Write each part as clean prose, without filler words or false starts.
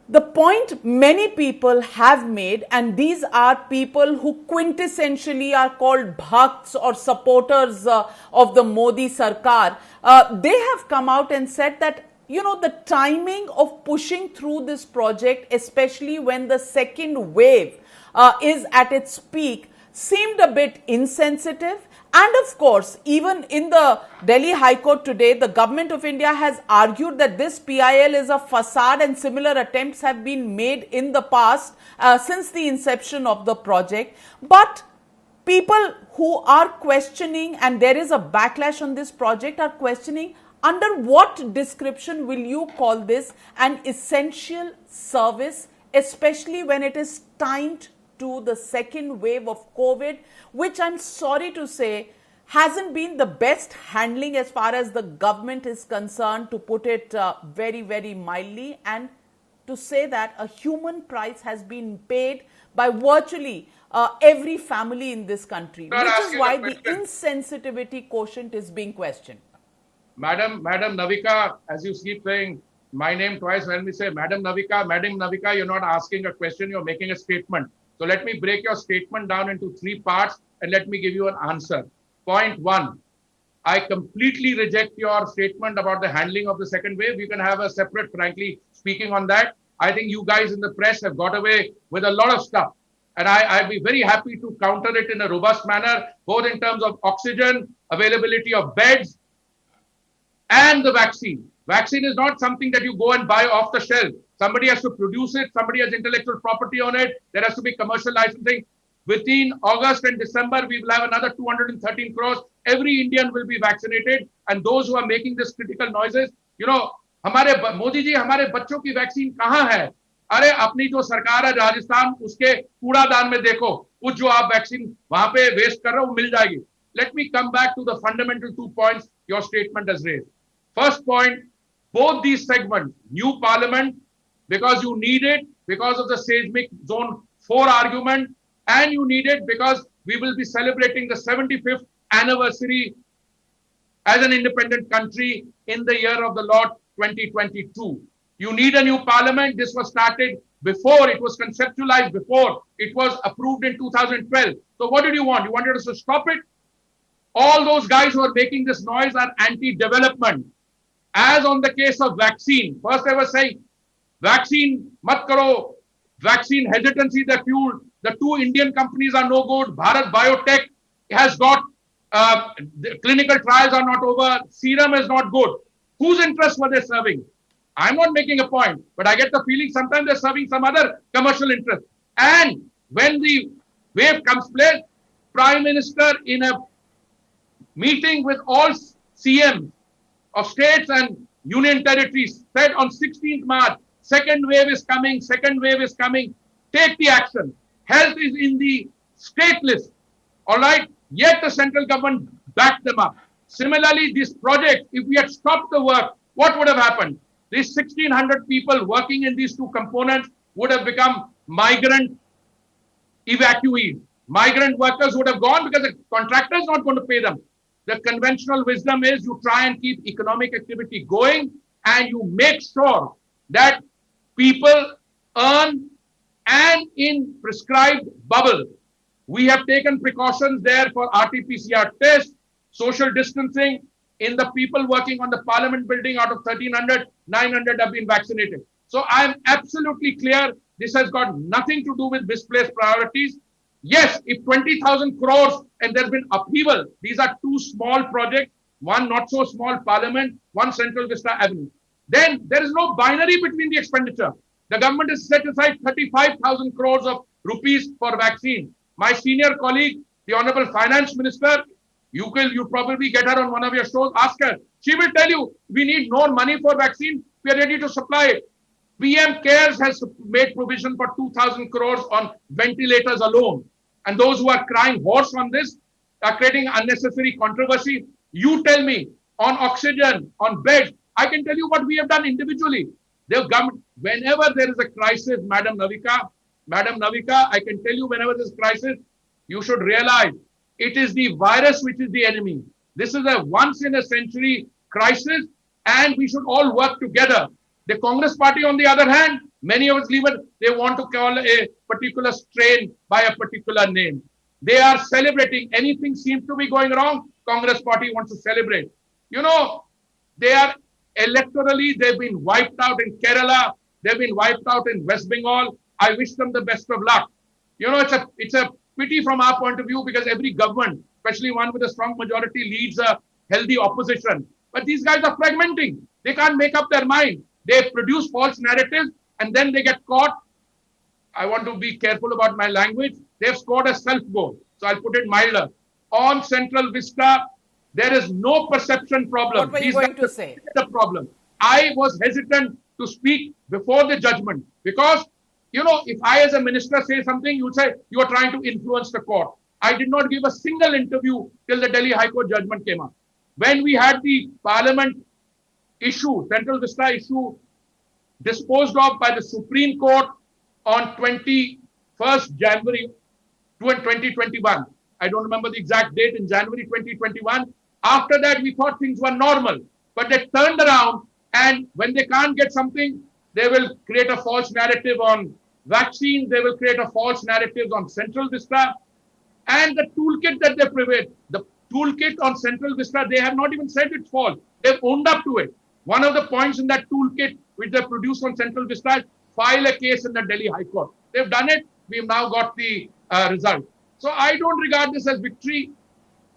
The point many people have made, and these are people who quintessentially are called bhakts or supporters of the Modi Sarkar, they have come out and said that, the timing of pushing through this project, especially when the second wave is at its peak, seemed a bit insensitive. And of course, even in the Delhi High Court today, the government of India has argued that this PIL is a facade, and similar attempts have been made in the past since the inception of the project. But people who are questioning, and there is a backlash on this project, are questioning under what description will you call this an essential service, especially when it is timed to the second wave of COVID, which I'm sorry to say hasn't been the best handling as far as the government is concerned, to put it very, very mildly, and to say that a human price has been paid by virtually every family in this country, which is why the insensitivity quotient is being questioned. Madam Navika, as you keep saying my name twice, when we say Madam Navika, you're not asking a question, you're making a statement. So let me break your statement down into three parts and let me give you an answer. Point one, I completely reject your statement about the handling of the second wave. You can have a separate, frankly speaking, on that. I think you guys in the press have got away with a lot of stuff. And I'd be very happy to counter it in a robust manner, both in terms of oxygen, availability of beds, and the vaccine. Vaccine is not something that you go and buy off the shelf. Somebody has to produce it. Somebody has intellectual property on it. There has to be commercial licensing. Within August and December, we will have another 213 crores. Every Indian will be vaccinated. And those who are making this critical noises, हमारे मोदी जी हमारे बच्चों की vaccine कहाँ है? अरे अपनी जो सरकार है राजस्थान, उसके कूड़ादान में देखो, कुछ जो आप वैक्सीन वहां पे वेस्ट कर रहे हो, मिल जाएगी. Let me come back to the fundamental 2 points your statement has raised. First point, both these segments, new parliament, because you need it, because of the seismic zone 4 argument, and you need it because we will be celebrating the 75th anniversary as an independent country in the year of the Lord 2022. You need a new parliament. This was started before, it was conceptualized before, it was approved in 2012. So what did you want? You wanted us to stop it? All those guys who are making this noise are anti-development. As on the case of vaccine, first they were saying, vaccine mat karo, vaccine hesitancy they fueled. The 2 Indian companies are no good. Bharat Biotech has got, the clinical trials are not over. Serum is not good. Whose interest were they serving? I'm not making a point, but I get the feeling sometimes they're serving some other commercial interest. And when the wave comes place, Prime Minister in a meeting with all CMs of states and union territories said on 16th March, second wave is coming, take the action. Health is in the state list, all right? Yet the central government backed them up. Similarly, this project, if we had stopped the work, what would have happened? These 1,600 people working in these 2 components would have become migrant evacuees. Migrant workers would have gone because the contractor is not going to pay them. The conventional wisdom is you try and keep economic activity going and you make sure that people earn, and in prescribed bubble. We have taken precautions there for RT-PCR tests, social distancing. In the people working on the parliament building, out of 1,300, 900 have been vaccinated. So I'm absolutely clear this has got nothing to do with misplaced priorities. Yes, if 20,000 crores and there's been upheaval, these are 2 small projects, one not so small parliament, one Central Vista Avenue. Then there is no binary between the expenditure. The government has set aside 35,000 crores of rupees for vaccine. My senior colleague, the Honorable Finance Minister, you probably get her on one of your shows, ask her. She will tell you, we need more money for vaccine, we are ready to supply it. PM CARES has made provision for 2,000 crores on ventilators alone. And those who are crying hoarse on this are creating unnecessary controversy. You tell me, on oxygen, on beds, I can tell you what we have done individually. The government, whenever there is a crisis, Madam Navika, I can tell you whenever there is a crisis, you should realize it is the virus which is the enemy. This is a once in a century crisis and we should all work together. The Congress party, on the other hand, Many of us even they want to call a particular strain by a particular name. They are celebrating. Anything seems to be going wrong, Congress party wants to celebrate. You know, they are electorally, they've been wiped out in Kerala, they've been wiped out in West Bengal. I wish them the best of luck. You know, it's a pity from our point of view because every government, especially one with a strong majority, leads a healthy opposition. But these guys are fragmenting. They can't make up their mind. They produce false narratives and then they get caught. I want to be careful about my language. They've scored a self-goal. So I'll put it milder. On Central Vista, there is no perception problem. What were you going to say? The problem. I was hesitant to speak before the judgment because, you know, if I as a minister say something, you would say you are trying to influence the court. I did not give a single interview till the Delhi High Court judgment came up. When we had the Parliament issue, Central Vista issue, disposed of by the Supreme Court on 21st January 2021. I don't remember the exact date, in January 2021. After that, we thought things were normal. But they turned around and when they can't get something, they will create a false narrative on vaccines. They will create a false narrative on Central Vista. And the toolkit that they provide, the toolkit on Central Vista, they have not even said it's false. They've owned up to it. One of the points in that toolkit which they produced on Central Vista is file a case in the Delhi High Court. They've done it. We've now got the result. So I don't regard this as victory.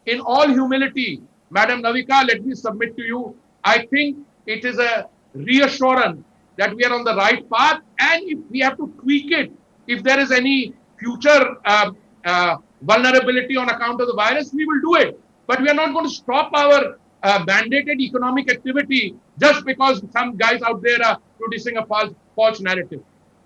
In all humility, Madam Navika, let me submit to you, I think it is a reassurance that we are on the right path. And if we have to tweak it, if there is any future vulnerability on account of the virus, we will do it. But we are not going to stop our mandated economic activity just because some guys out there are producing a false narrative.